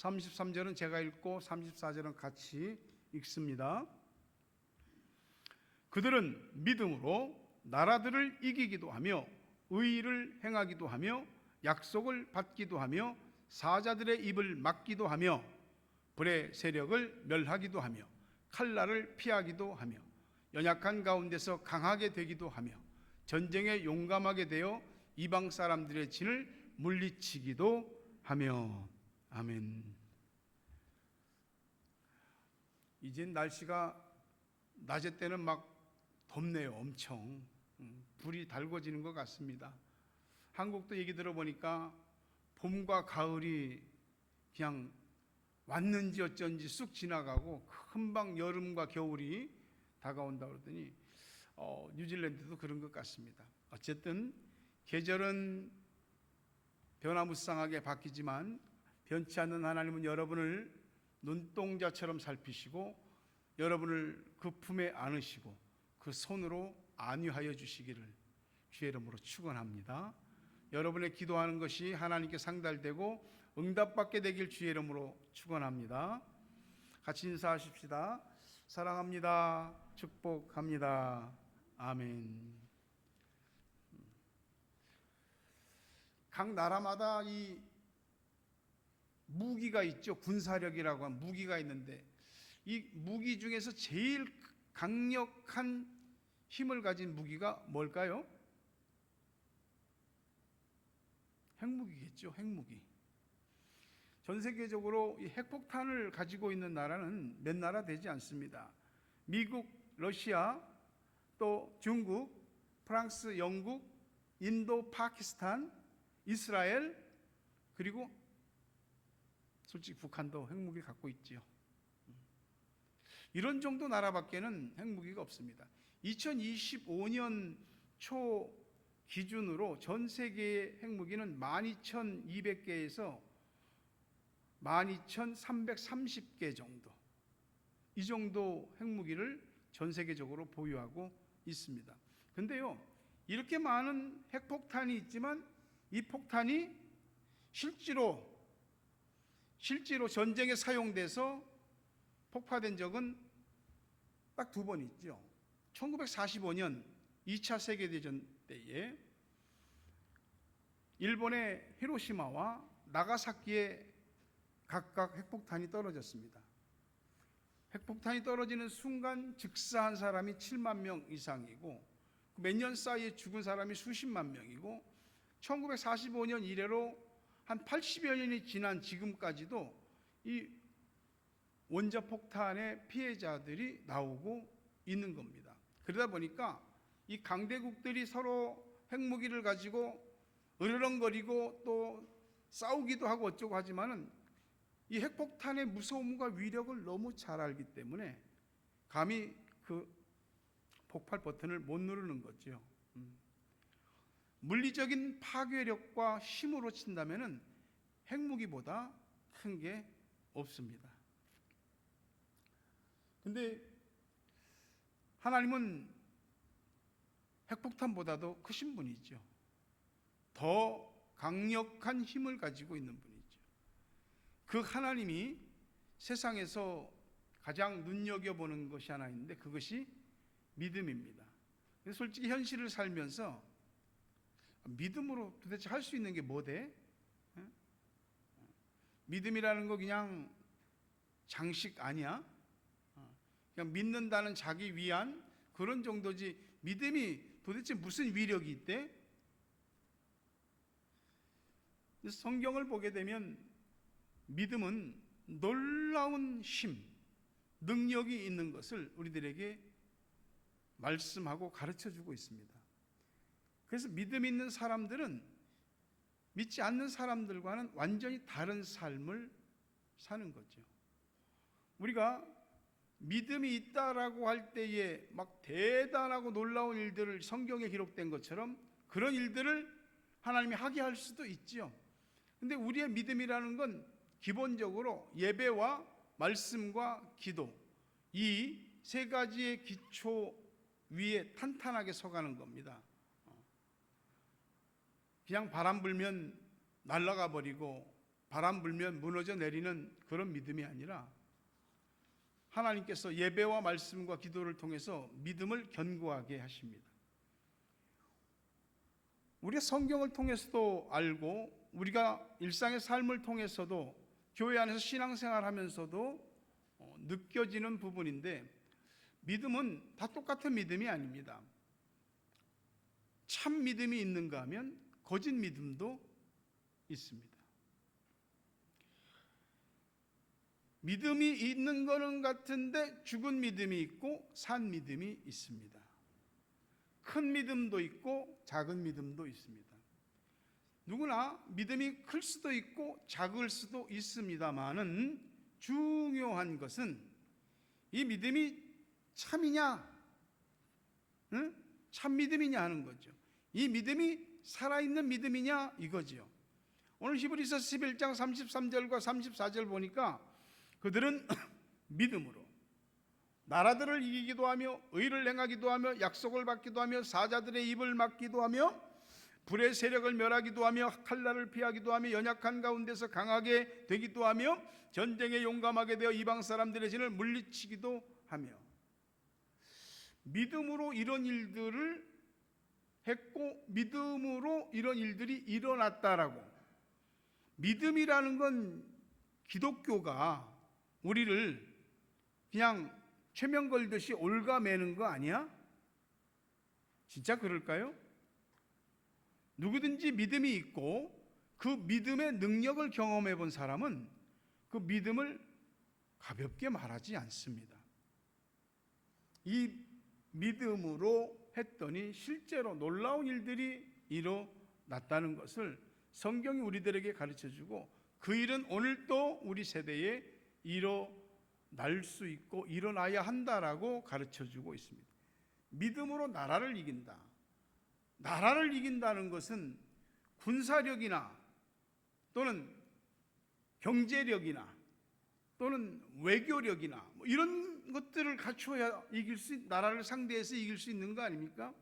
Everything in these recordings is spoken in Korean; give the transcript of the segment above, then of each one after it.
33절은 제가 읽고 34절은 같이 읽습니다. 그들은 믿음으로 나라들을 이기기도 하며 의를 행하기도 하며 약속을 받기도 하며 사자들의 입을 막기도 하며 불의 세력을 멸하기도 하며 칼날을 피하기도 하며 연약한 가운데서 강하게 되기도 하며 전쟁에 용감하게 되어 이방 사람들의 진을 물리치기도 하며. 아멘. 이젠 날씨가 낮에 때는 막 덥네요. 엄청 불이 달궈지는 것 같습니다. 한국도 얘기 들어보니까 봄과 가을이 그냥 왔는지 어쩐지 쑥 지나가고 금방 여름과 겨울이 다가온다 그러더니 뉴질랜드도 그런 것 같습니다. 어쨌든 계절은 변화무쌍하게 바뀌지만 변치 않는 하나님은 여러분을 눈동자처럼 살피시고 여러분을 그 품에 안으시고 그 손으로 안위하여 주시기를 주의 이름으로 축원합니다. 여러분의 기도하는 것이 하나님께 상달되고 응답받게 되길 주의 이름으로 축원합니다. 같이 인사하십시다. 사랑합니다. 축복합니다. 아멘. 각 나라마다 이 무기가 있죠. 군사력이라고 하는 무기가 있는데 이 무기 중에서 제일 강력한 힘을 가진 무기가 뭘까요? 핵무기겠죠. 핵무기. 전 세계적으로 이 핵폭탄을 가지고 있는 나라는 몇 나라 되지 않습니다. 미국, 러시아, 또 중국, 프랑스, 영국, 인도, 파키스탄, 이스라엘, 그리고 솔직히 북한도 핵무기 갖고 있지요. 이런 정도 나라밖에는 핵무기가 없습니다. 2025년 초 기준으로 전 세계의 핵무기는 12,200개에서 12,330개 정도, 이 정도 핵무기를 전 세계적으로 보유하고 있습니다. 근데요, 이렇게 많은 핵폭탄이 있지만 이 폭탄이 실제로 전쟁에 사용돼서 폭파된 적은 딱 2번 있죠. 1945년 2차 세계대전 때에 일본의 히로시마와 나가사키에 각각 핵폭탄이 떨어졌습니다. 핵폭탄이 떨어지는 순간 즉사한 사람이 7만 명 이상이고 몇 년 사이에 죽은 사람이 수십만 명이고 1945년 이래로 한 80여 년이 지난 지금까지도 이 원자폭탄의 피해자들이 나오고 있는 겁니다. 그러다 보니까 이 강대국들이 서로 핵무기를 가지고 으르렁거리고 또 싸우기도 하고 어쩌고 하지만은 이 핵폭탄의 무서움과 위력을 너무 잘 알기 때문에 감히 그 폭발 버튼을 못 누르는 거죠. 물리적인 파괴력과 힘으로 친다면은 핵무기보다 큰 게 없습니다. 근데 하나님은 핵폭탄보다도 크신 분이죠. 더 강력한 힘을 가지고 있는 분이죠. 그 하나님이 세상에서 가장 눈여겨보는 것이 하나 있는데 그것이 믿음입니다. 그래서 솔직히 현실을 살면서 믿음으로 도대체 할 수 있는 게 뭐대? 믿음이라는 거 그냥 장식 아니야? 그냥 믿는다는 자기 위안 그런 정도지 믿음이 도대체 무슨 위력이 있대? 성경을 보게 되면 믿음은 놀라운 힘, 능력이 있는 것을 우리들에게 말씀하고 가르쳐주고 있습니다. 그래서 믿음 있는 사람들은 믿지 않는 사람들과는 완전히 다른 삶을 사는 거죠. 우리가 믿음이 있다라고 할 때에 막 대단하고 놀라운 일들을 성경에 기록된 것처럼 그런 일들을 하나님이 하게 할 수도 있죠. 근데 우리의 믿음이라는 건 기본적으로 예배와 말씀과 기도, 이 세 가지의 기초 위에 탄탄하게 서가는 겁니다. 그냥 바람 불면 날아가 버리고 바람 불면 무너져 내리는 그런 믿음이 아니라 하나님께서 예배와 말씀과 기도를 통해서 믿음을 견고하게 하십니다. 우리가 성경을 통해서도 알고 우리가 일상의 삶을 통해서도 교회 안에서 신앙생활 하면서도 느껴지는 부분인데, 믿음은 다 똑같은 믿음이 아닙니다. 참 믿음이 있는가 하면 거짓 믿음도 있습니다. 믿음이 있는 거는 같은데 죽은 믿음이 있고 산 믿음이 있습니다. 큰 믿음도 있고 작은 믿음도 있습니다. 누구나 믿음이 클 수도 있고 작을 수도 있습니다만은 중요한 것은 이 믿음이 참이냐, 참 믿음이냐 하는 거죠. 이 믿음이 살아있는 믿음이냐 이거죠. 오늘 히브리서 11장 33절과 34절 보니까 그들은 믿음으로 나라들을 이기기도 하며 의를 행하기도 하며 약속을 받기도 하며 사자들의 입을 막기도 하며 불의 세력을 멸하기도 하며 칼날을 피하기도 하며 연약한 가운데서 강하게 되기도 하며 전쟁에 용감하게 되어 이방 사람들의 진을 물리치기도 하며, 믿음으로 이런 일들을 했고 믿음으로 이런 일들이 일어났다라고. 믿음이라는 건 기독교가 우리를 그냥 최면 걸듯이 올가매는 거 아니야? 진짜 그럴까요? 누구든지 믿음이 있고 그 믿음의 능력을 경험해 본 사람은 그 믿음을 가볍게 말하지 않습니다. 이 믿음으로 했더니 실제로 놀라운 일들이 일어났다는 것을 성경이 우리들에게 가르쳐주고, 그 일은 오늘도 우리 세대에 일어날 수 있고 일어나야 한다라고 가르쳐주고 있습니다. 믿음으로 나라를 이긴다. 나라를 이긴다는 것은 군사력이나 또는 경제력이나 또는 외교력이나 이런 것들을 갖춰야 나라를 상대해서 이길 수 있는 거 아닙니까?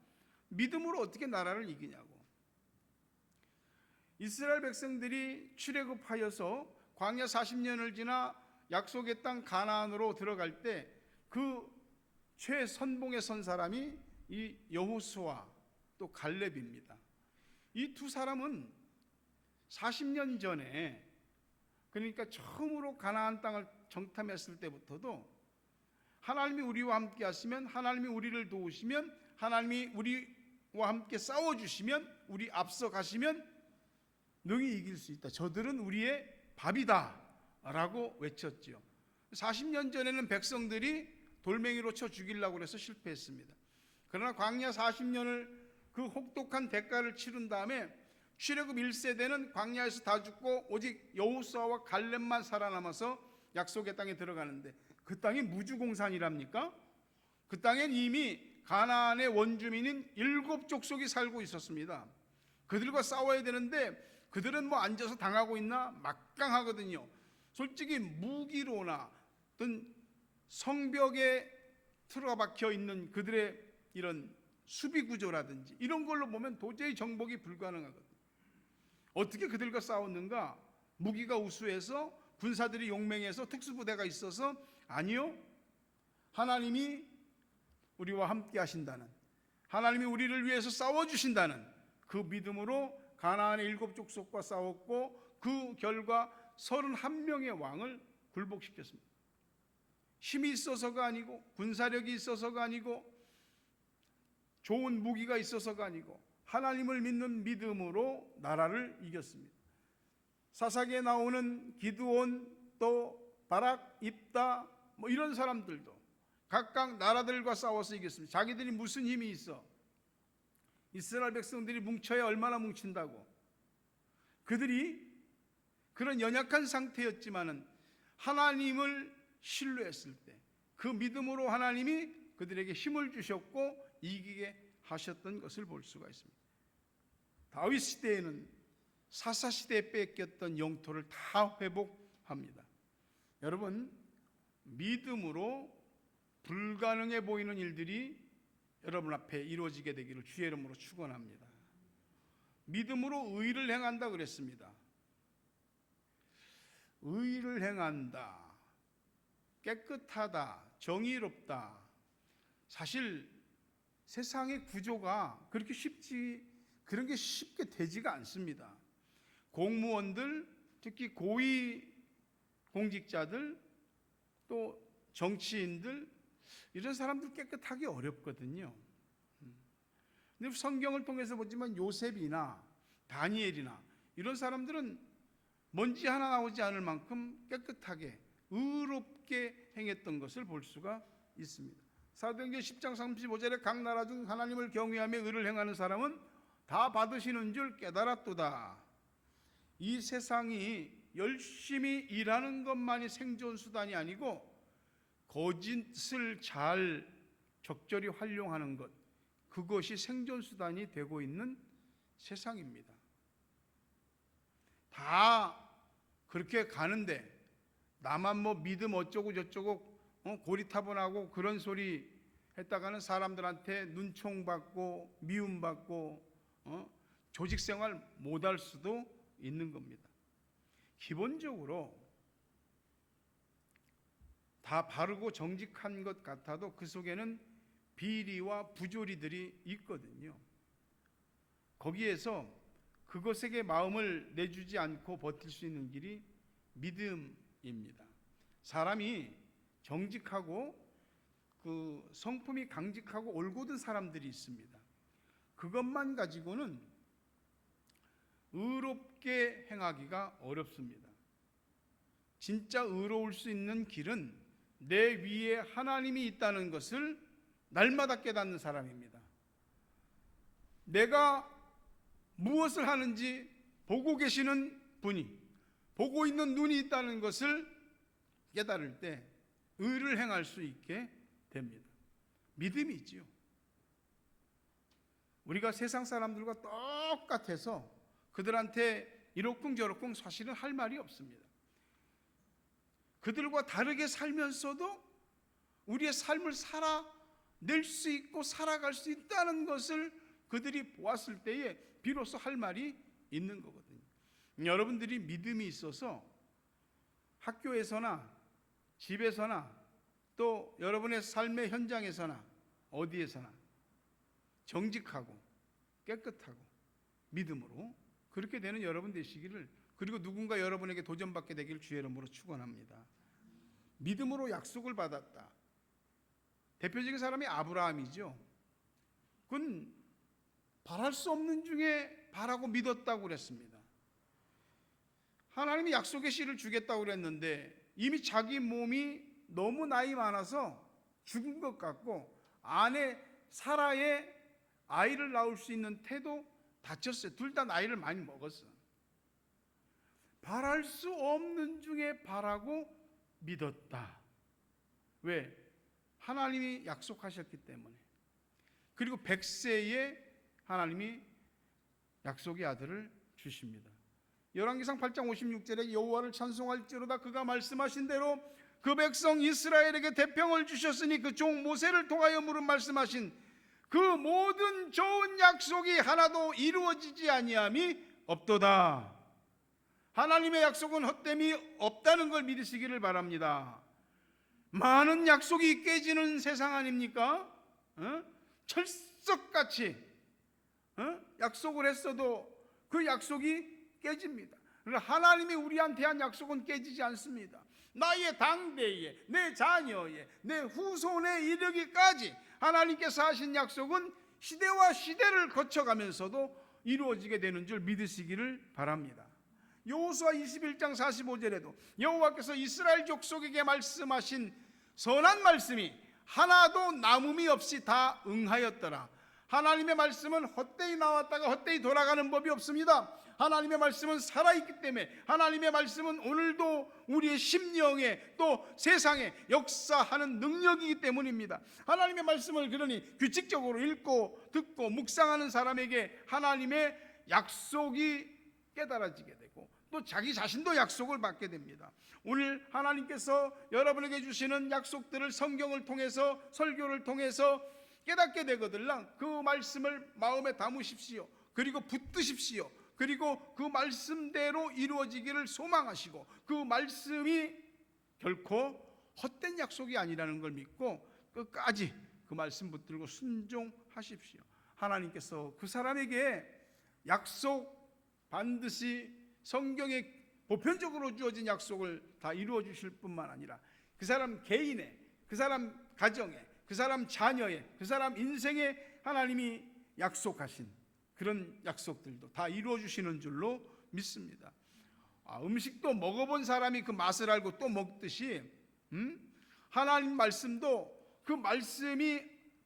믿음으로 어떻게 나라를 이기냐고. 이스라엘 백성들이 출애굽하여서 광야 40년을 지나 약속의 땅 가나안으로 들어갈 때 그 최선봉에 선 사람이 이 여호수아 또 갈렙입니다. 이 두 사람은 40년 전에, 그러니까 처음으로 가나안 땅을 정탐했을 때부터도 하나님이 우리와 함께 하시면, 하나님이 우리를 도우시면, 하나님이 우리와 함께 싸워주시면, 우리 앞서 가시면 능히 이길 수 있다. 저들은 우리의 밥이다 라고 외쳤죠. 40년 전에는 백성들이 돌멩이로 쳐 죽이려고 해서 실패했습니다. 그러나 광야 40년을 그 혹독한 대가를 치른 다음에 출애굽 1세대는 광야에서 다 죽고 오직 여호수아와 갈렙만 살아남아서 약속의 땅에 들어가는데, 그 땅이 무주공산이랍니까? 그 땅엔 이미 가나안의 원주민인 7족속이 살고 있었습니다. 그들과 싸워야 되는데 그들은 앉아서 당하고 있나 막강하거든요. 솔직히 무기로나 어떤 성벽에 틀어박혀 있는 그들의 이런 수비 구조라든지 이런 걸로 보면 도저히 정복이 불가능하거든요. 어떻게 그들과 싸웠는가? 무기가 우수해서, 군사들이 용맹해서, 특수부대가 있어서? 아니요. 하나님이 우리와 함께 하신다는, 하나님이 우리를 위해서 싸워주신다는 그 믿음으로 가나안의 7족속과 싸웠고 그 결과 31명의 왕을 굴복시켰습니다. 힘이 있어서가 아니고, 군사력이 있어서가 아니고, 좋은 무기가 있어서가 아니고, 하나님을 믿는 믿음으로 나라를 이겼습니다. 사사기에 나오는 기드온, 또 바락, 입다 이런 사람들도 각각 나라들과 싸워서 이겼습니다. 자기들이 무슨 힘이 있어? 이스라엘 백성들이 뭉쳐야 얼마나 뭉친다고. 그들이 그런 연약한 상태였지만은 하나님을 신뢰했을 때 그 믿음으로 하나님이 그들에게 힘을 주셨고 이기게 하셨던 것을 볼 수가 있습니다. 다윗 시대에는 사사 시대에 뺏겼던 영토를 다 회복합니다. 여러분, 믿음으로 불가능해 보이는 일들이 여러분 앞에 이루어지게 되기를 주의 이름으로 축원합니다. 믿음으로 의를 행한다 그랬습니다. 의를 행한다, 깨끗하다, 정의롭다. 사실 세상의 구조가 그런 게 쉽게 되지가 않습니다. 공무원들, 특히 고위 공직자들, 또 정치인들, 이런 사람들 깨끗하기 어렵거든요. 근데 성경을 통해서 보지만 요셉이나 다니엘이나 이런 사람들은 먼지 하나 나오지 않을 만큼 깨끗하게 의롭게 행했던 것을 볼 수가 있습니다. 사도행전 10장 35절에 각 나라 중 하나님을 경외하며 의를 행하는 사람은 다 받으시는 줄 깨달았도다. 이 세상이 열심히 일하는 것만이 생존 수단이 아니고 거짓을 잘 적절히 활용하는 것, 그것이 생존 수단이 되고 있는 세상입니다. 다 그렇게 가는데 나만 뭐 믿음 어쩌고 저쩌고 고리타분하고 그런 소리 했다가는 사람들한테 눈총받고 미움받고 조직생활 못할 수도 있는 겁니다. 기본적으로 다 바르고 정직한 것 같아도 그 속에는 비리와 부조리들이 있거든요. 거기에서 그것에게 마음을 내주지 않고 버틸 수 있는 길이 믿음입니다. 사람이 정직하고 그 성품이 강직하고 올곧은 사람들이 있습니다. 그것만 가지고는 의롭게 행하기가 어렵습니다. 진짜 의로울 수 있는 길은 내 위에 하나님이 있다는 것을 날마다 깨닫는 사람입니다. 내가 무엇을 하는지 보고 계시는 분이, 보고 있는 눈이 있다는 것을 깨달을 때 의를 행할 수 있게 됩니다. 믿음이지요. 우리가 세상 사람들과 똑같아서 그들한테 이러쿵저러쿵 사실은 할 말이 없습니다. 그들과 다르게 살면서도 우리의 삶을 살아낼 수 있고 살아갈 수 있다는 것을 그들이 보았을 때에 비로소 할 말이 있는 거거든요. 여러분들이 믿음이 있어서 학교에서나 집에서나 또 여러분의 삶의 현장에서나 어디에서나 정직하고 깨끗하고 믿음으로 그렇게 되는 여러분 되시기를, 그리고 누군가 여러분에게 도전받게 되기를 주의 이름으로 축원합니다. 믿음으로 약속을 받았다. 대표적인 사람이 아브라함이죠. 그건 바랄 수 없는 중에 바라고 믿었다고 그랬습니다. 하나님이 약속의 씨를 주겠다고 그랬는데 이미 자기 몸이 너무 나이 많아서 죽은 것 같고 아내 사라의 아이를 낳을 수 있는 태도 다쳤어요. 둘 다 나이를 많이 먹었어요. 바랄 수 없는 중에 바라고 믿었다. 왜? 하나님이 약속하셨기 때문에. 그리고 100세에 하나님이 약속의 아들을 주십니다. 열왕기상 8장 56절에 여호와를 찬송할지로다 그가 말씀하신 대로 그 백성 이스라엘에게 대평을 주셨으니 그 종 모세를 통하여 물은 말씀하신 그 모든 좋은 약속이 하나도 이루어지지 아니함이 없도다. 하나님의 약속은 헛됨이 없다는 걸 믿으시기를 바랍니다. 많은 약속이 깨지는 세상 아닙니까? 철석같이 약속을 했어도 그 약속이 깨집니다. 그러나 하나님이 우리한테 한 약속은 깨지지 않습니다. 나의 당대에, 내 자녀에, 내 후손에 이르기까지 하나님께서 하신 약속은 시대와 시대를 거쳐가면서도 이루어지게 되는 줄 믿으시기를 바랍니다. 여호수아 21장 45절에도 여호와께서 이스라엘 족속에게 말씀하신 선한 말씀이 하나도 남음이 없이 다 응하였더라. 하나님의 말씀은 헛되이 나왔다가 헛되이 돌아가는 법이 없습니다. 하나님의 말씀은 살아있기 때문에 하나님의 말씀은 오늘도 우리의 심령에 또 세상에 역사하는 능력이기 때문입니다. 하나님의 말씀을 그러니 규칙적으로 읽고 듣고 묵상하는 사람에게 하나님의 약속이 깨달아지게 되고 또 자기 자신도 약속을 받게 됩니다. 오늘 하나님께서 여러분에게 주시는 약속들을 성경을 통해서 설교를 통해서 깨닫게 되거든요. 그 말씀을 마음에 담으십시오. 그리고 붙드십시오. 그리고 그 말씀대로 이루어지기를 소망하시고 그 말씀이 결코 헛된 약속이 아니라는 걸 믿고 끝까지 그 말씀 붙들고 순종하십시오. 하나님께서 그 사람에게 약속, 반드시 성경에 보편적으로 주어진 약속을 다 이루어 주실 뿐만 아니라 그 사람 개인의, 그 사람 가정의, 그 사람 자녀의, 그 사람 인생에 하나님이 약속하신 그런 약속들도 다 이루어 주시는 줄로 믿습니다. 음식도 먹어본 사람이 그 맛을 알고 또 먹듯이 하나님 말씀도 그 말씀이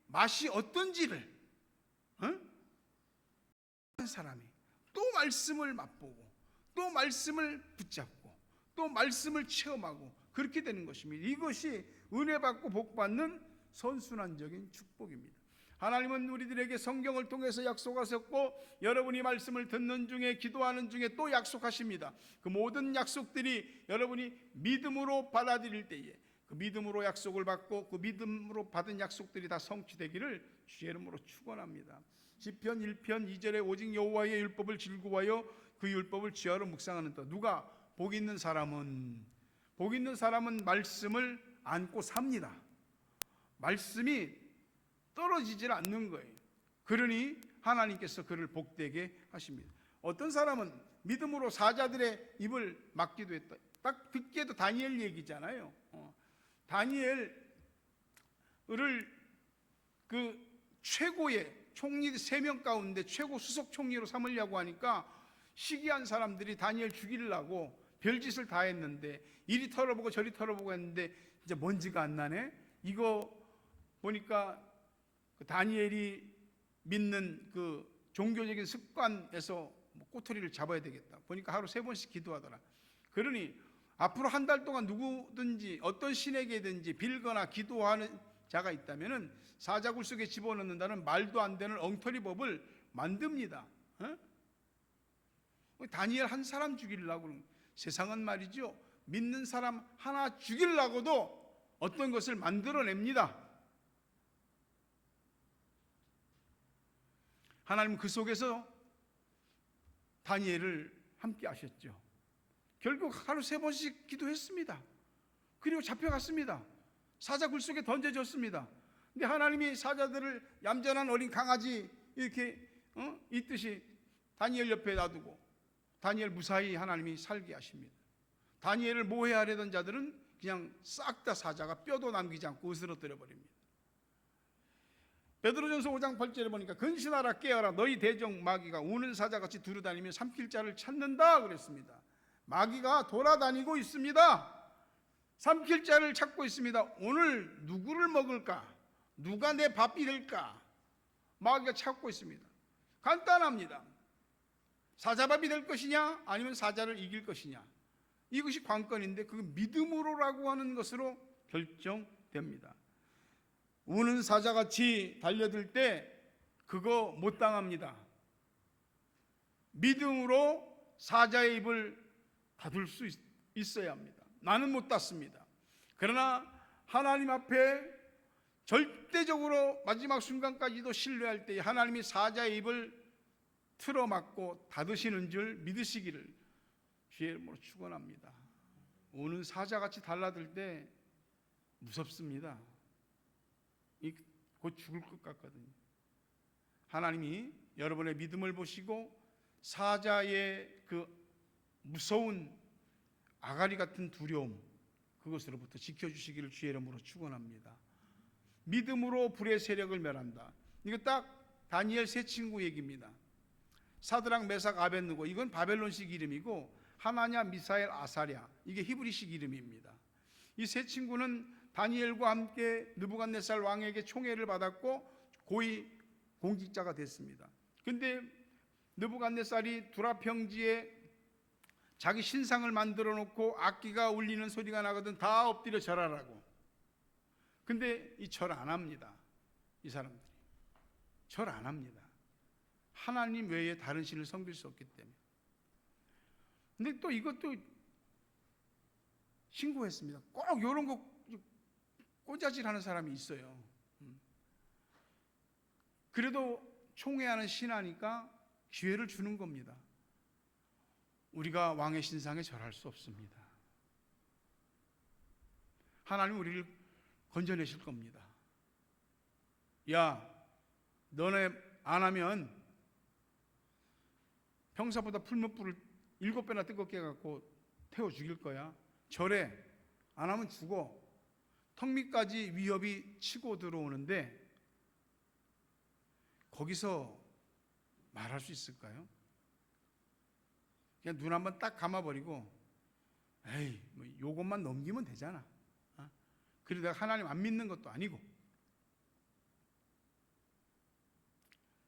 맛이 어떤지를 사람이 또 말씀을 맛보고 또 말씀을 붙잡고 또 말씀을 체험하고 그렇게 되는 것입니다. 이것이 은혜 받고 복 받는 선순환적인 축복입니다. 하나님은 우리들에게 성경을 통해서 약속하셨고 여러분이 말씀을 듣는 중에 기도하는 중에 또 약속하십니다. 그 모든 약속들이 여러분이 믿음으로 받아들일 때에 그 믿음으로 약속을 받고 그 믿음으로 받은 약속들이 다 성취되기를 주의 이름으로 축원합니다. 시편 1편 2절에 오직 여호와의 율법을 즐거워하여 그 율법을 지하로 묵상하는 것. 누가 복 있는 사람은 말씀을 안고 삽니다. 말씀이 떨어지질 않는 거예요. 그러니 하나님께서 그를 복되게 하십니다. 어떤 사람은 믿음으로 사자들의 입을 막기도 했다. 딱 듣기에도 다니엘 얘기잖아요. 다니엘을 그 최고의 총리 3명 가운데 최고 수석 총리로 삼으려고 하니까 시기한 사람들이 다니엘 죽이려고 별짓을 다 했는데 이리 털어보고 저리 털어보고 했는데 이제 먼지가 안 나네. 이거 보니까 그 다니엘이 믿는 그 종교적인 습관에서 꼬투리를 잡아야 되겠다. 보니까 하루 3번씩 기도하더라. 그러니 앞으로 한 달 동안 누구든지 어떤 신에게든지 빌거나 기도하는 자가 있다면은 사자굴 속에 집어넣는다는 말도 안 되는 엉터리 법을 만듭니다. 다니엘 한 사람 죽이려고 세상은 말이죠. 믿는 사람 하나 죽이려고도 어떤 것을 만들어냅니다. 하나님은 그 속에서 다니엘을 함께 하셨죠. 결국 하루 3번씩 기도했습니다. 그리고 잡혀갔습니다. 사자굴 속에 던져졌습니다. 근데 하나님이 사자들을 얌전한 어린 강아지 이렇게 있듯이 다니엘 옆에 놔두고 다니엘 무사히 하나님이 살게 하십니다. 다니엘을 모해하려던 자들은 그냥 싹 다 사자가 뼈도 남기지 않고 으스러뜨려 버립니다. 베드로전서 5장 8절에 보니까 근신하라 깨어라 너희 대적 마귀가 우는 사자같이 두루다니며 삼킬 자를 찾는다 그랬습니다. 마귀가 돌아다니고 있습니다. 삼킬 자를 찾고 있습니다. 오늘 누구를 먹을까? 누가 내 밥이 될까? 마귀가 찾고 있습니다. 간단합니다. 사자밥이 될 것이냐 아니면 사자를 이길 것이냐, 이것이 관건인데 그 믿음으로라고 하는 것으로 결정됩니다. 우는 사자같이 달려들 때 그거 못 당합니다. 믿음으로 사자의 입을 닫을 수 있어야 합니다. 나는 못 닫습니다. 그러나 하나님 앞에 절대적으로 마지막 순간까지도 신뢰할 때 하나님이 사자의 입을 틀어막고 닫으시는 줄 믿으시기를 주의 이름으로 축원합니다. 우는 사자같이 달라들 때 무섭습니다. 곧 죽을 것 같거든요. 하나님이 여러분의 믿음을 보시고 사자의 그 무서운 아가리 같은 두려움, 그것으로부터 지켜주시기를 주의 이름으로 축원합니다. 믿음으로 불의 세력을 멸한다. 이거 딱 다니엘 세 친구 얘기입니다. 사드락, 메삭, 아벳느고, 이건 바벨론식 이름이고 하나냐, 미사엘, 아사랴, 이게 히브리식 이름입니다. 이 세 친구는 다니엘과 함께 느부갓네살 왕에게 총애를 받았고 고위 공직자가 됐습니다. 근데 느부갓네살이 두라 평지에 자기 신상을 만들어 놓고 악기가 울리는 소리가 나거든 다 엎드려 절하라고. 근데 이 절 안 합니다. 이 사람들이 절 안 합니다. 하나님 외에 다른 신을 섬길 수 없기 때문에. 근데 또 이것도 신고했습니다. 꼭 이런 거 꼬자질하는 사람이 있어요. 그래도 총회하는 신하니까 기회를 주는 겁니다. 우리가 왕의 신상에 절할 수 없습니다. 하나님 우리를 건져내실 겁니다. 야, 너네 안 하면 평사보다 풀무불을 7배나 뜨겁게 해갖고 태워 죽일 거야. 절해. 안 하면 죽어. 턱 밑까지 위협이 치고 들어오는데 거기서 말할 수 있을까요? 그냥 눈 한번 딱 감아버리고 에이 뭐 요것만 넘기면 되잖아. 그리고 내가 하나님 안 믿는 것도 아니고.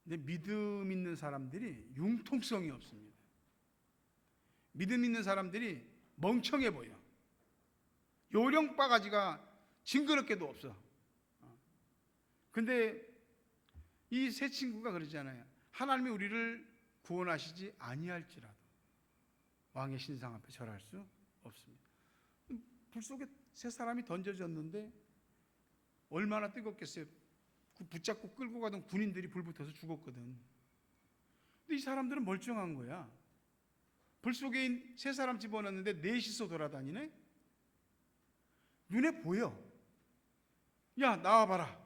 근데 믿음 있는 사람들이 융통성이 없습니다. 믿음 있는 사람들이 멍청해 보여. 요령 바가지가 징그럽게도 없어. 근데 이 세 친구가 그러잖아요. 하나님이 우리를 구원하시지 아니할지라도 왕의 신상 앞에 절할 수 없습니다. 불 속에 세 사람이 던져졌는데 얼마나 뜨겁겠어요. 그 붙잡고 끌고 가던 군인들이 불 붙어서 죽었거든. 근데 이 사람들은 멀쩡한 거야. 불 속에 세 사람 집어넣는데 넷이서 돌아다니네. 눈에 보여. 야, 나와봐라.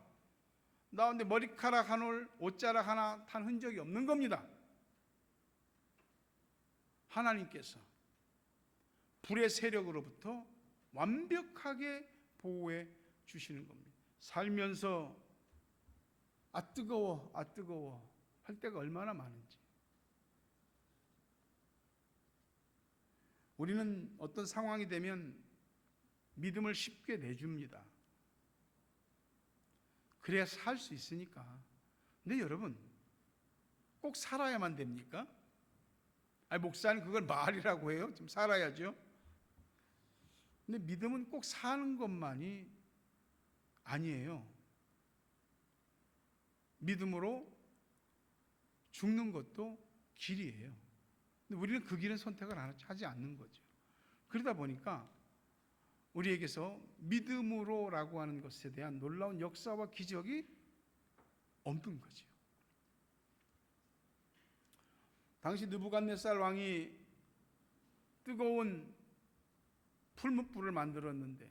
나왔는데 머리카락 한 올, 옷자락 하나 탄 흔적이 없는 겁니다. 하나님께서 불의 세력으로부터 완벽하게 보호해 주시는 겁니다. 살면서 뜨거워 할 때가 얼마나 많은지. 우리는 어떤 상황이 되면 믿음을 쉽게 내줍니다. 그래야 살 수 있으니까. 근데 여러분, 꼭 살아야만 됩니까? 목사님 그걸 말이라고 해요? 좀 살아야죠. 근데 믿음은 꼭 사는 것만이 아니에요. 믿음으로 죽는 것도 길이에요. 근데 우리는 그 길은 선택을 하지 않는 거죠. 그러다 보니까 우리에게서 믿음으로라고 하는 것에 대한 놀라운 역사와 기적이 없는 거죠. 당시 느부갓네살 왕이 뜨거운 풀무불을 만들었는데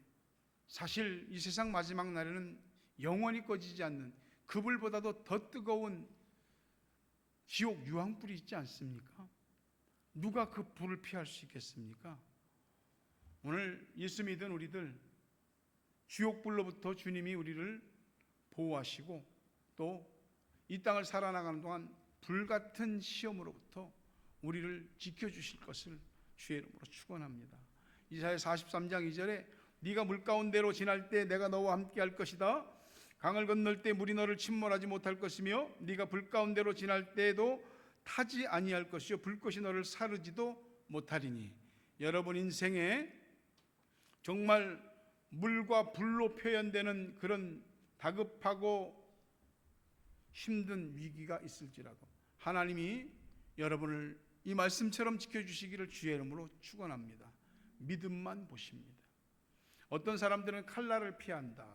사실 이 세상 마지막 날에는 영원히 꺼지지 않는 그 불보다도 더 뜨거운 지옥 유황불이 있지 않습니까? 누가 그 불을 피할 수 있겠습니까? 오늘 예수 믿은 우리들 지옥불로부터 주님이 우리를 보호하시고 또 이 땅을 살아나가는 동안 불같은 시험으로부터 우리를 지켜주실 것을 주의 이름으로 축원합니다. 이사야 43장 2절에 네가 물가운데로 지날 때 내가 너와 함께 할 것이다. 강을 건널 때 물이 너를 침몰하지 못할 것이며 네가 불 가운데로 지날 때에도 타지 아니할 것이요 불꽃이 너를 사르지도 못하리니. 여러분 인생에 정말 물과 불로 표현되는 그런 다급하고 힘든 위기가 있을지라도 하나님이 여러분을 이 말씀처럼 지켜주시기를 주의 이름으로 축원합니다. 믿음만 보십니다. 어떤 사람들은 칼날을 피한다.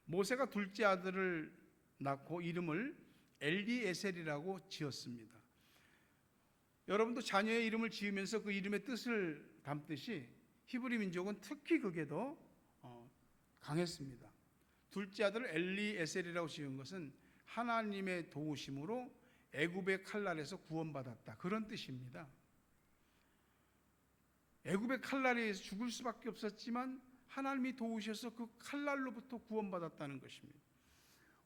모세가 둘째 아들을 낳고 이름을 엘리에셀이라고 지었습니다. 여러분도 자녀의 이름을 지으면서 그 이름의 뜻을 담듯이 히브리 민족은 특히 그게 더 강했습니다. 둘째 아들을 엘리에셀이라고 지은 것은 하나님의 도우심으로 애굽의 칼날에서 구원받았다, 그런 뜻입니다. 애굽의 칼날에 죽을 수밖에 없었지만 하나님이 도우셔서 그 칼날로부터 구원받았다는 것입니다.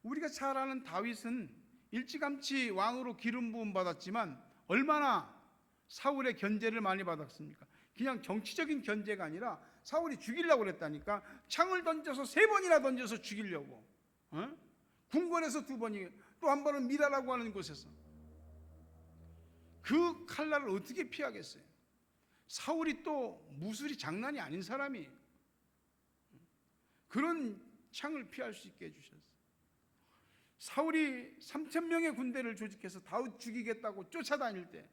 우리가 잘 아는 다윗은 일찌감치 왕으로 기름 부음 받았지만 얼마나 사울의 견제를 많이 받았습니까? 그냥 정치적인 견제가 아니라 사울이 죽이려고 그랬다니까. 창을 던져서 3번이나 던져서 죽이려고. 궁궐에서 2번이, 또 한 번은 미라라고 하는 곳에서. 그 칼날을 어떻게 피하겠어요? 사울이 또 무술이 장난이 아닌 사람이 그런 창을 피할 수 있게 해주셨어요. 사울이 3,000명의 군대를 조직해서 다윗 죽이겠다고 쫓아다닐 때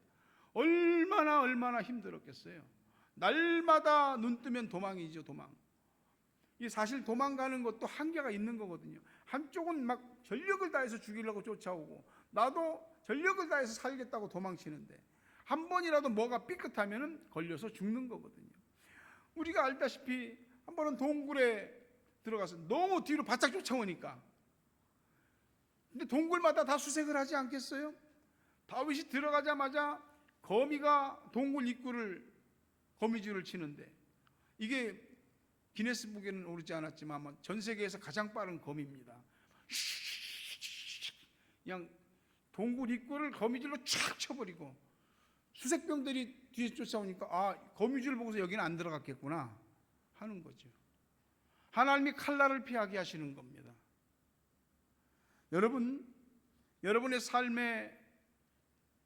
얼마나 힘들었겠어요. 날마다 눈 뜨면 도망이죠, 도망. 이 사실 도망가는 것도 한계가 있는 거거든요. 한쪽은 막 전력을 다해서 죽이려고 쫓아오고 나도 전력을 다해서 살겠다고 도망치는데 한 번이라도 뭐가 삐끗하면 걸려서 죽는 거거든요. 우리가 알다시피 한 번은 동굴에 들어가서 너무 뒤로 바짝 쫓아오니까, 근데 동굴마다 다 수색을 하지 않겠어요? 다윗이 들어가자마자 거미가 동굴 입구를 거미줄을 치는데, 이게 기네스북에는 오르지 않았지만 아마 전 세계에서 가장 빠른 거미입니다. 그냥 동굴 입구를 거미줄로 촥 쳐버리고, 수색병들이 뒤에 쫓아오니까 거미줄 보고서 여기는 안 들어갔겠구나 하는 거죠. 하나님이 칼날을 피하게 하시는 겁니다. 여러분의 삶에,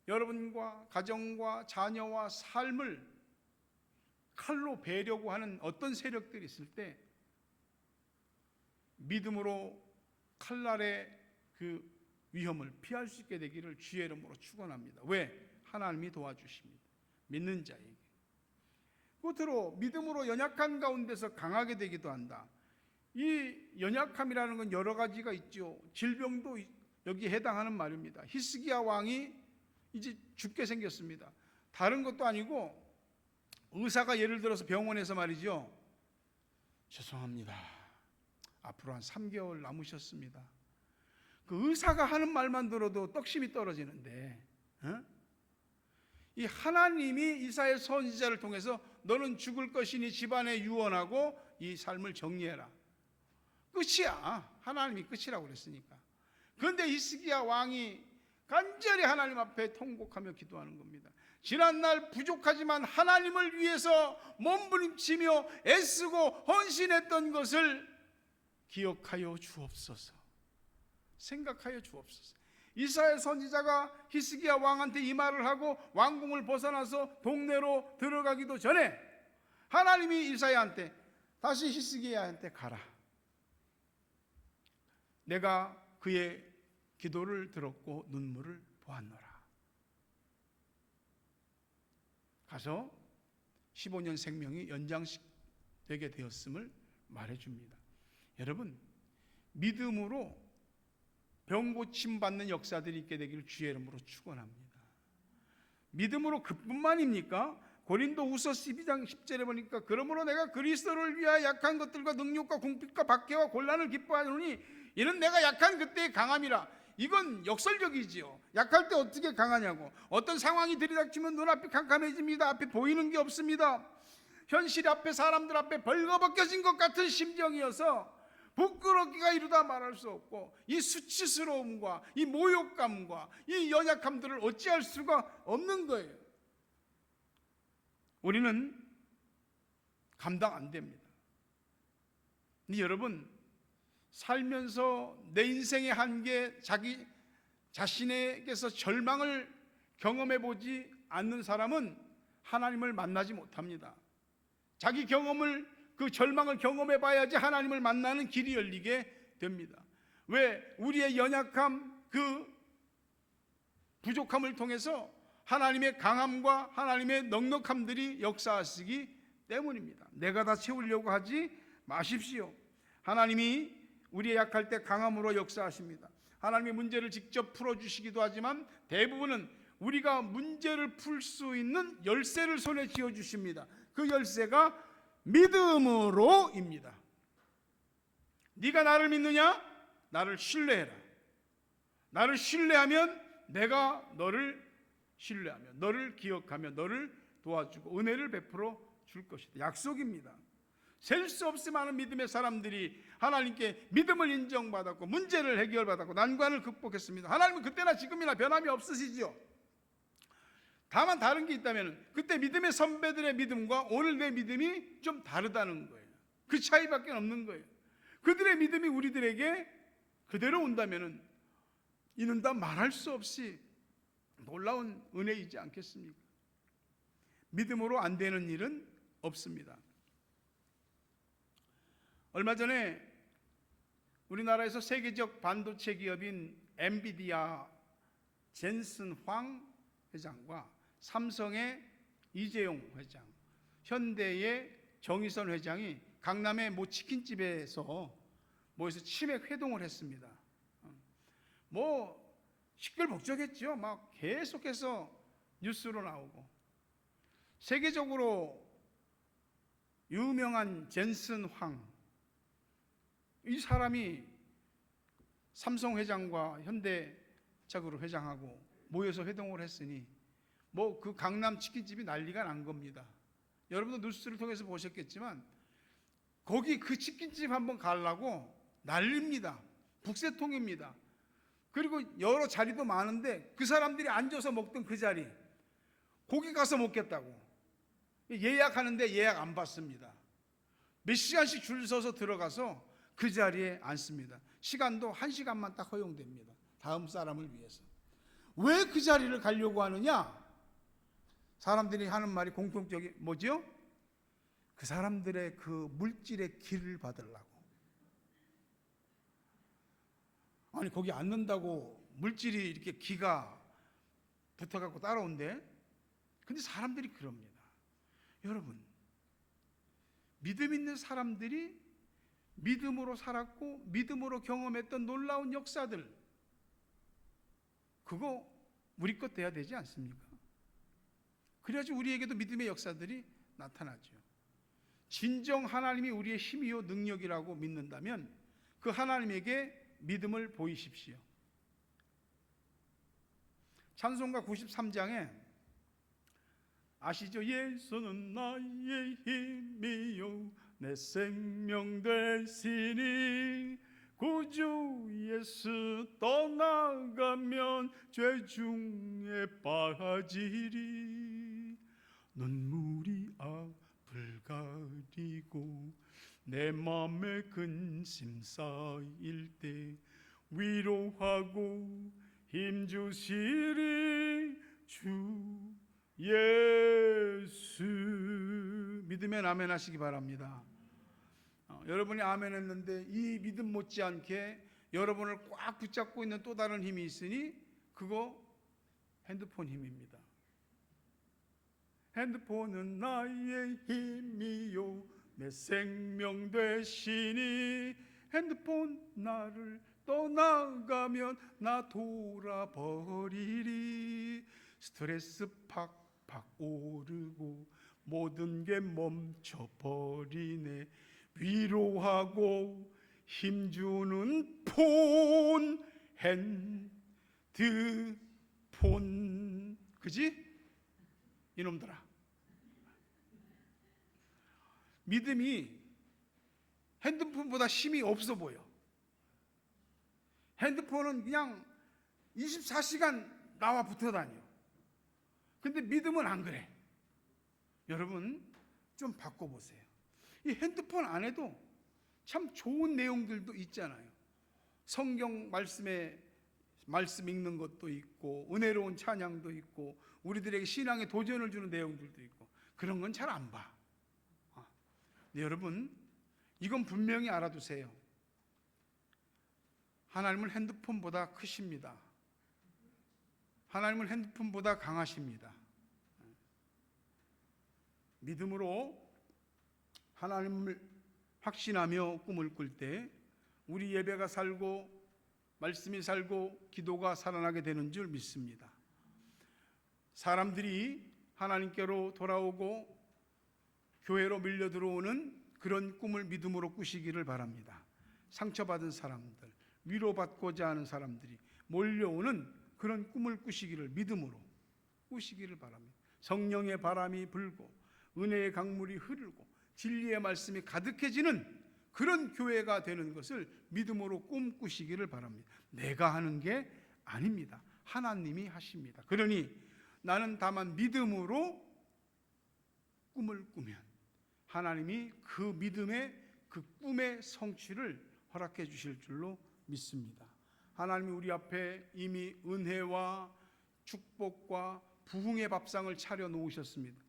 여러분과 가정과 자녀와 삶을 칼로 베려고 하는 어떤 세력들이 있을 때 믿음으로 칼날의 그 위험을 피할 수 있게 되기를 주의 이름으로 축원합니다. 왜? 하나님이 도와주십니다. 믿는 자에게. 끝으로 믿음으로 연약한 가운데서 강하게 되기도 한다. 이 연약함이라는 건 여러 가지가 있죠. 질병도 여기에 해당하는 말입니다. 히스기야 왕이 이제 죽게 생겼습니다. 다른 것도 아니고 의사가 예를 들어서 병원에서 말이죠, 죄송합니다, 앞으로 한 3개월 남으셨습니다. 그 의사가 하는 말만 들어도 떡심이 떨어지는데, 이 하나님이 이사야 선지자를 통해서 너는 죽을 것이니 집안에 유언하고 이 삶을 정리해라. 끝이야. 하나님이 끝이라고 그랬으니까. 그런데 히스기야 왕이 간절히 하나님 앞에 통곡하며 기도하는 겁니다. 지난날 부족하지만 하나님을 위해서 몸부림치며 애쓰고 헌신했던 것을 기억하여 주옵소서, 생각하여 주옵소서. 이사야 선지자가 히스기야 왕한테 이 말을 하고 왕궁을 벗어나서 동네로 들어가기도 전에 하나님이 이사야한테 다시 히스기야한테 가라. 내가 그의 기도를 들었고 눈물을 보았노라. 가서 15년 생명이 연장되게 되었음을 말해줍니다. 여러분, 믿음으로 병 고침 받는 역사들이 있게 되기를 주의 이름으로 축원합니다. 믿음으로 그뿐만입니까? 고린도후서 12장 10절에 보니까 그러므로 내가 그리스도를 위하여 약한 것들과 능력과 궁핍과 박해와 곤란을 기뻐하노니 이는 내가 약한 그때의 강함이라. 이건 역설적이지요. 약할 때 어떻게 강하냐고. 어떤 상황이 들이닥치면 눈앞이 캄캄해집니다. 앞에 보이는 게 없습니다. 현실 앞에, 사람들 앞에 벌거벗겨진 것 같은 심정이어서 부끄럽기가 이루다 말할 수 없고, 이 수치스러움과 이 모욕감과 이 연약함들을 어찌할 수가 없는 거예요. 우리는 감당 안 됩니다. 근데 여러분, 살면서 내 인생의 한계, 자기 자신에게서 절망을 경험해 보지 않는 사람은 하나님을 만나지 못합니다. 자기 경험을, 그 절망을 경험해 봐야지 하나님을 만나는 길이 열리게 됩니다. 왜? 우리의 연약함, 그 부족함을 통해서 하나님의 강함과 하나님의 넉넉함들이 역사하시기 때문입니다. 내가 다 채우려고 하지 마십시오. 하나님이 우리의 약할 때 강함으로 역사하십니다. 하나님의 문제를 직접 풀어주시기도 하지만 대부분은 우리가 문제를 풀 수 있는 열쇠를 손에 쥐어주십니다. 그 열쇠가 믿음으로입니다. 네가 나를 믿느냐? 나를 신뢰해라. 나를 신뢰하면 내가 너를 신뢰하며 너를 기억하며 너를 도와주고 은혜를 베풀어 줄 것이다. 약속입니다. 셀 수 없이 많은 믿음의 사람들이 하나님께 믿음을 인정받았고 문제를 해결받았고 난관을 극복했습니다. 하나님은 그때나 지금이나 변함이 없으시죠. 다만 다른 게 있다면 그때 믿음의 선배들의 믿음과 오늘 내 믿음이 좀 다르다는 거예요. 그 차이밖에 없는 거예요. 그들의 믿음이 우리들에게 그대로 온다면 이는 다 말할 수 없이 놀라운 은혜이지 않겠습니까? 믿음으로 안 되는 일은 없습니다. 얼마 전에 우리나라에서 세계적 반도체 기업인 엔비디아 젠슨 황 회장과 삼성의 이재용 회장, 현대의 정의선 회장이 강남의 모 치킨집에서 모여서 치맥 회동을 했습니다. 뭐 시끌벅적했죠. 막 계속해서 뉴스로 나오고, 세계적으로 유명한 젠슨 황, 이 사람이 삼성 회장과 현대차그룹 회장하고 모여서 회동을 했으니 뭐 그 강남 치킨집이 난리가 난 겁니다. 여러분도 뉴스를 통해서 보셨겠지만 거기 그 치킨집 한번 가려고 난립니다. 북새통입니다. 그리고 여러 자리도 많은데 그 사람들이 앉아서 먹던 그 자리, 거기 가서 먹겠다고 예약하는데 예약 안 받습니다. 몇 시간씩 줄 서서 들어가서 그 자리에 앉습니다. 시간도 1시간만 딱 허용됩니다. 다음 사람을 위해서. 왜 그 자리를 가려고 하느냐? 사람들이 하는 말이 공통적이 뭐지요? 그 사람들의 그 물질의 기를 받으려고. 아니 거기 앉는다고 물질이 이렇게 기가 붙어갖고 따라온대? 근데 사람들이 그럽니다. 여러분, 믿음 있는 사람들이 믿음으로 살았고 믿음으로 경험했던 놀라운 역사들, 그거 우리 것 돼야 되지 않습니까? 그래야지 우리에게도 믿음의 역사들이 나타나죠. 진정 하나님이 우리의 힘이요 능력이라고 믿는다면 그 하나님에게 믿음을 보이십시오. 찬송가 93장에 아시죠? 예수는 나의 힘이요 내 생명 되시니 구주 예수 떠나가면 죄 중에 빠지리. 눈물이 앞을 가리고 내 맘에 근심 쌓일 때 위로하고 힘주시리 주 예수. 믿으면 아멘 하시기 바랍니다. 여러분이 아멘 했는데 이 믿음 못지않게 여러분을 꽉 붙잡고 있는 또 다른 힘이 있으니 그거 핸드폰 힘입니다. 핸드폰은 나의 힘이요 내 생명 되시니 핸드폰 나를 떠나가면 나 돌아버리리. 스트레스 팍팍 오르고 모든 게 멈춰버리네. 위로하고 힘주는 폰, 핸드폰. 그지? 이놈들아, 믿음이 핸드폰보다 힘이 없어 보여. 핸드폰은 그냥 24시간 나와 붙어 다녀. 근데 믿음은 안 그래. 여러분 좀 바꿔보세요. 이 핸드폰 안에도 참 좋은 내용들도 있잖아요. 성경 말씀에 말씀 읽는 것도 있고 은혜로운 찬양도 있고 우리들에게 신앙에 도전을 주는 내용들도 있고 그런 건 잘 안 봐. 근데 여러분 이건 분명히 알아두세요. 하나님은 핸드폰보다 크십니다. 하나님은 핸드폰보다 강하십니다. 믿음으로 하나님을 확신하며 꿈을 꿀 때 우리 예배가 살고 말씀이 살고 기도가 살아나게 되는 줄 믿습니다. 사람들이 하나님께로 돌아오고 교회로 밀려 들어오는 그런 꿈을 믿음으로 꾸시기를 바랍니다. 상처받은 사람들, 위로받고자 하는 사람들이 몰려오는 그런 꿈을 꾸시기를 믿음으로 꾸시기를 바랍니다. 성령의 바람이 불고 은혜의 강물이 흐르고 진리의 말씀이 가득해지는 그런 교회가 되는 것을 믿음으로 꿈꾸시기를 바랍니다. 내가 하는 게 아닙니다. 하나님이 하십니다. 그러니 나는 다만 믿음으로 꿈을 꾸면 하나님이 그 믿음의 그 꿈의 성취를 허락해 주실 줄로 믿습니다. 하나님이 우리 앞에 이미 은혜와 축복과 부흥의 밥상을 차려 놓으셨습니다.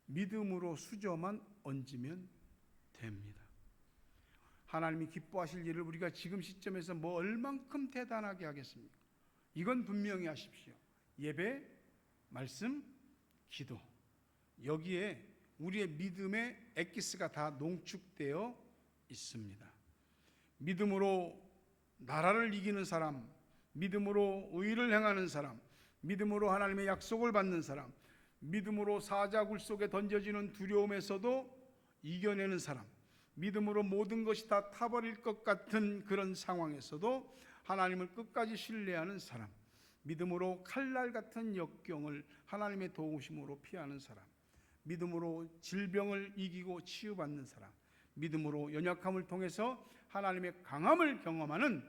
믿음으로 수저만 얹으면 됩니다. 하나님이 기뻐하실 일을 우리가 지금 시점에서 뭐 얼만큼 대단하게 하겠습니까? 이건 분명히 하십시오. 예배, 말씀, 기도, 여기에 우리의 믿음의 엑기스가 다 농축되어 있습니다. 믿음으로 나라를 이기는 사람, 믿음으로 의를 행하는 사람, 믿음으로 하나님의 약속을 받는 사람, 믿음으로 사자굴 속에 던져지는 두려움에서도 이겨내는 사람, 믿음으로 모든 것이 다 타버릴 것 같은 그런 상황에서도 하나님을 끝까지 신뢰하는 사람, 믿음으로 칼날 같은 역경을 하나님의 도우심으로 피하는 사람, 믿음으로 질병을 이기고 치유받는 사람, 믿음으로 연약함을 통해서 하나님의 강함을 경험하는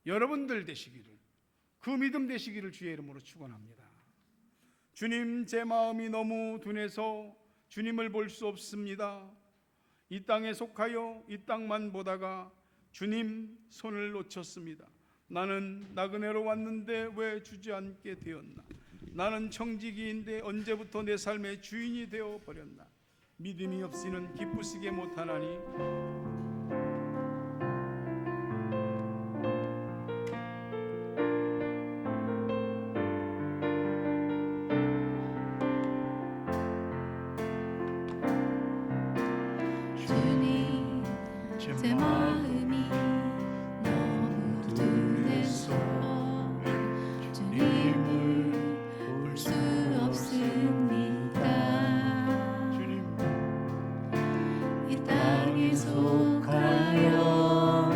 여러분들 되시기를, 그 믿음 되시기를 주의 이름으로 축원합니다. 주님, 제 마음이 너무 둔해서 주님을 볼 수 없습니다. 이 땅에 속하여 이 땅만 보다가 주님 손을 놓쳤습니다. 나는 나그네로 왔는데 왜 주저앉게 되었나? 나는 청지기인데 언제부터 내 삶의 주인이 되어 버렸나? 믿음이 없이는 기쁘시게 못하나니 주님, 제 마음이 너무 둔해서 주님을 볼 수 없습니다. 주님, 이 땅에 속하여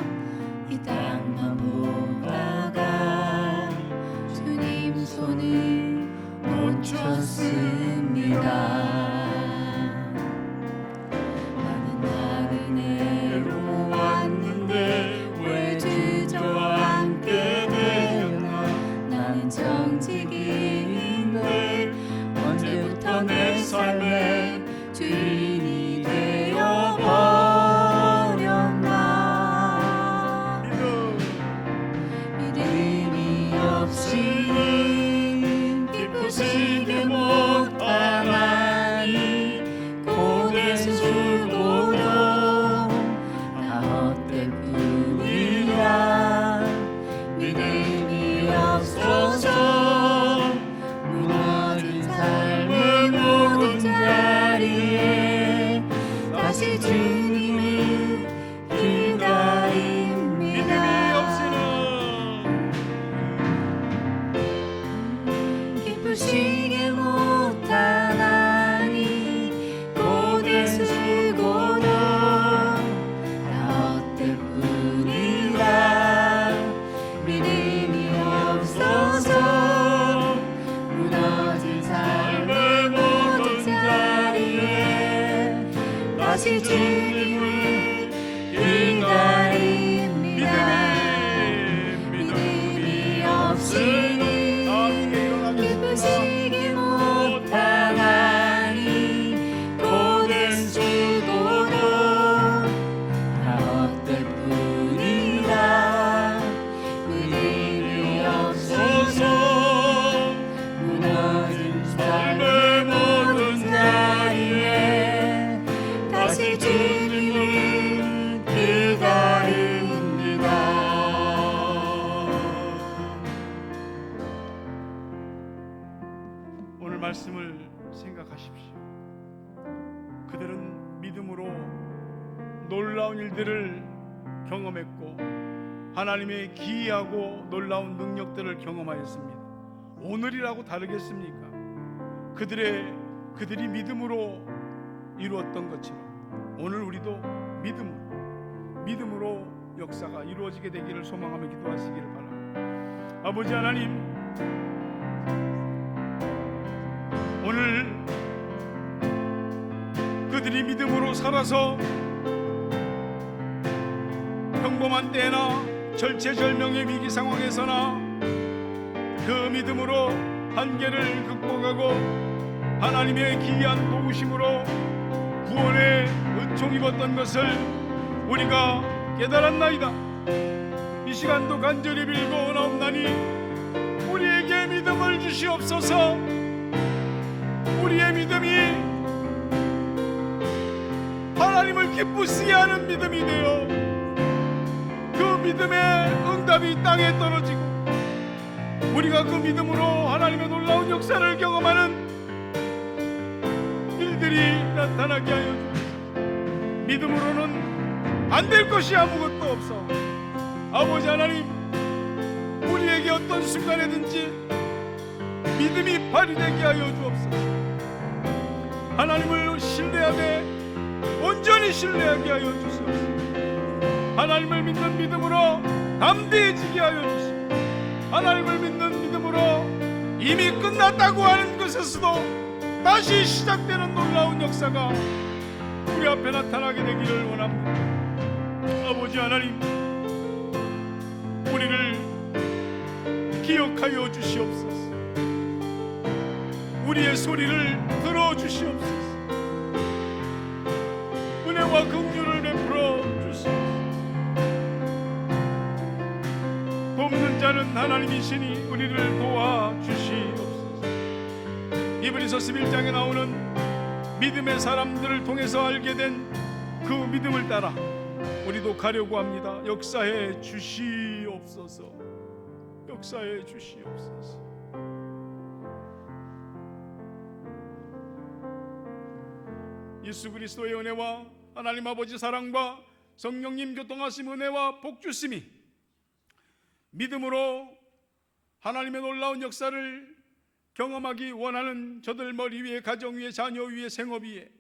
이 땅만 보다가 주님 손을 놓쳤습니다. 정직인데 언제부터 내 삶의 주인이 되어버렸나? 믿음이 없이 기쁘시게 못하나니 고된 수고로 나 헛될 뿐이라. 믿음이 없어서 무너진 삶의 모든 자리에 다시 주님을 기다립니다. 기쁘시게 못하나니 고된 수고로 나 헛될 뿐이라. 믿음이 없어서 무너진 삶의 모든 자리에 다시 주님을 기다립니다. 믿음이 없으니 기쁘시게 못하나니 고된 수고로 다 헛될 뿐이라. 믿음이 없어서 무너진 삶의 모든 자리에 다시 주님을 기다립니다. 오늘 말씀을 생각하십시오. 그들은 믿음으로 놀라운 일들을 경험했고 하나님의 기이하고 놀라운 능력들을 경험하였습니다. 오늘이라고 다르겠습니까? 그들이 믿음으로 이루었던 것처럼 오늘 우리도 믿음으로 역사가 이루어지게 되기를 소망하며 기도하시기를 바랍니다. 아버지 하나님, 오늘 그들이 믿음으로 살아서 평범한 때나 절체절명의 위기 상황에서나 그 믿음으로 한계를 극복하고 하나님의 기이한 도우심으로 구원의 은총 입었던 것을 우리가 깨달았나이다. 이 시간도 간절히 빌고나옵나니 우리에게 믿음을 주시옵소서. 우리의 믿음이 하나님을 기쁘시게 하는 믿음이 되어 그 믿음의 응답이 땅에 떨어지고 우리가 그 믿음으로 하나님의 놀라운 역사를 경험하는 일들이 나타나게 하여 주옵소서. 믿음으로는 안 될 것이 아무것도 없어. 아버지 하나님, 우리에게 어떤 순간에든지 믿음이 발휘되게 하여 주옵소서. 하나님을 신뢰하되 온전히 신뢰하게 하여 주시옵소서. 하나님을 믿는 믿음으로 담대해지게 하여 주시옵소서. 하나님을 믿는 믿음으로 이미 끝났다고 하는 것에서도 다시 시작되는 놀라운 역사가 우리 앞에 나타나게 되기를 원합니다. 아버지 하나님, 우리를 기억하여 주시옵소서. 우리의 소리를 들어주시옵소서. 은혜와 긍휼을 베풀어 주시옵소서. 돕는 자는 하나님이시니 우리를 도와주시옵소서. 이브리서 11장에 나오는 믿음의 사람들을 통해서 알게 된 그 믿음을 따라 우리도 가려고 합니다. 역사해 주시옵소서. 역사해 주시옵소서. 예수 그리스도의 은혜와 하나님 아버지 사랑과 성령님 교통하심 은혜와 복주심이 믿음으로 하나님의 놀라운 역사를 경험하기 원하는 저들 머리 위에, 가정 위에, 자녀 위에, 생업 위에,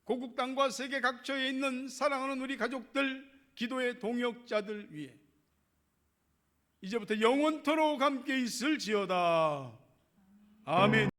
고국 땅과 세계 각처에 있는 사랑하는 우리 가족들, 기도의 동역자들 위에 이제부터 영원토록 함께 있을지어다. 아멘.